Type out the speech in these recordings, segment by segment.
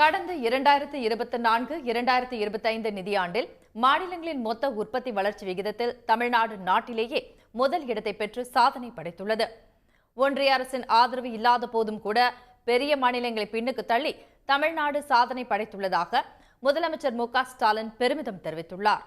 கடந்த 2024-2025 நிதியாண்டில் மாநிலங்களின் மொத்த உற்பத்தி வளர்ச்சி விகிதத்தில் தமிழ்நாடு நாட்டிலேயே முதல் இடத்தை பெற்று சாதனை படைத்துள்ளது. ஒன்றிய அரசின் ஆதரவு இல்லாத போதும் கூட பெரிய மாநிலங்களை பின்னுக்கு தள்ளி தமிழ்நாடு சாதனை படைத்துள்ளதாக முதலமைச்சர் மு.க.ஸ்டாலின் பெருமிதம் தெரிவித்துள்ளார்.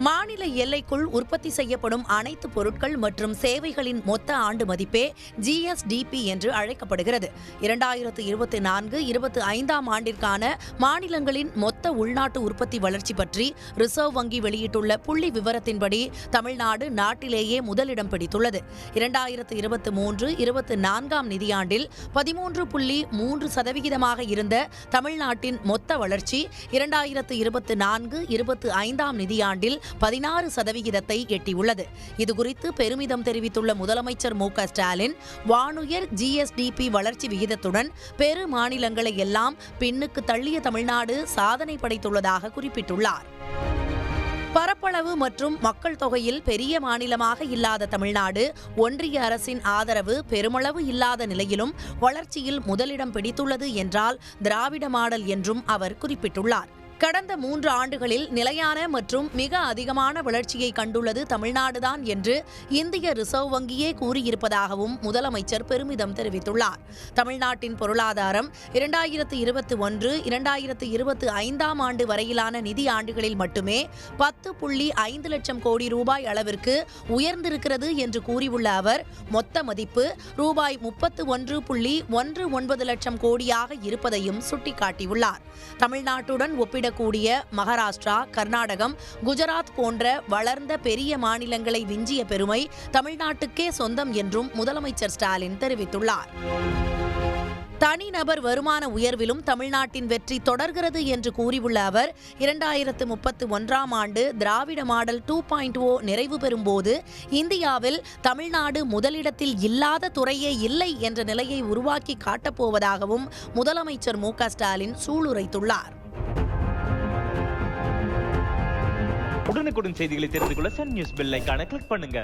மாநில எல்லைக்குள் உற்பத்தி செய்யப்படும் அனைத்து பொருட்கள் மற்றும் சேவைகளின் மொத்த ஆண்டு மதிப்பே ஜிஎஸ்டிபி என்று அழைக்கப்படுகிறது. 2024-25 ஆண்டிற்கான மாநிலங்களின் மொத்த உள்நாட்டு உற்பத்தி வளர்ச்சி பற்றி ரிசர்வ் வங்கி வெளியிட்டுள்ள புள்ளி விவரத்தின்படி தமிழ்நாடு நாட்டிலேயே முதலிடம் பிடித்துள்ளது. 2023-24 நிதியாண்டில் 13.3% இருந்த தமிழ்நாட்டின் மொத்த வளர்ச்சி 2024-25 நிதியாண்டில் 16% எட்டியுள்ளது. இதுகுறித்து பெருமிதம் தெரிவித்துள்ள முதலமைச்சர் மு.க.ஸ்டாலின், வானுயர் ஜிஎஸ்டிபி வளர்ச்சி விகிதத்துடன் பெரு மாநிலங்களை எல்லாம் பின்னுக்கு தள்ளிய தமிழ்நாடு சாதனை படைத்துள்ளதாக குறிப்பிட்டுள்ளார். பரப்பளவு மற்றும் மக்கள் தொகையில் பெரிய மாநிலமாக இல்லாத தமிழ்நாடு ஒன்றிய அரசின் ஆதரவு பெருமளவு இல்லாத நிலையிலும் வளர்ச்சியில் முதலிடம் பிடித்துள்ளது என்றால் திராவிட மாடல் என்றும் அவர் குறிப்பிட்டுள்ளார். கடந்த 3 ஆண்டுகளில் நிலையான மற்றும் மிக அதிகமான வளர்ச்சியை கண்டுள்ளது தமிழ்நாடுதான் என்று இந்திய ரிசர்வ் வங்கியே கூறியிருப்பதாகவும் முதலமைச்சர் பெருமிதம் தெரிவித்துள்ளார். தமிழ்நாட்டின் பொருளாதாரம் 2021-2025 ஆண்டு வரையிலான நிதி ஆண்டுகளில் மட்டுமே 10.5 லட்சம் கோடி ரூபாய் அளவிற்கு உயர்ந்திருக்கிறது என்று கூறியுள்ள அவர், மொத்த மதிப்பு ரூபாய் 31.19 லட்சம் கோடியாக இருப்பதையும் சுட்டிக்காட்டியுள்ளார். தமிழ்நாட்டுடன் ஒப்பிடக்கூடிய மகாராஷ்டிரா, கர்நாடகம், குஜராத் போன்ற வளர்ந்த பெரிய மாநிலங்களை விஞ்சிய பெருமை தமிழ்நாட்டுக்கே சொந்தம் என்றும் முதலமைச்சர் ஸ்டாலின் தெரிவித்துள்ளார். தனிநபர் வருமான உயர்விலும் தமிழ்நாட்டின் வெற்றி தொடர்கிறது என்று கூறியுள்ள அவர், 2031 ஆண்டு திராவிட மாடல் 2.0 நிறைவு பெறும்போது இந்தியாவில் தமிழ்நாடு முதலிடத்தில் இல்லாத துறையே இல்லை என்ற நிலையை உருவாக்கி காட்டப்போவதாகவும் முதலமைச்சர் மு.க.ஸ்டாலின் சூளுரைத்துள்ளார். உடனுக்குடன் செய்திகளை தெரிந்து கொள்ள சன் நியூஸ் பெல் ஐகானை கிளிக் பண்ணுங்க.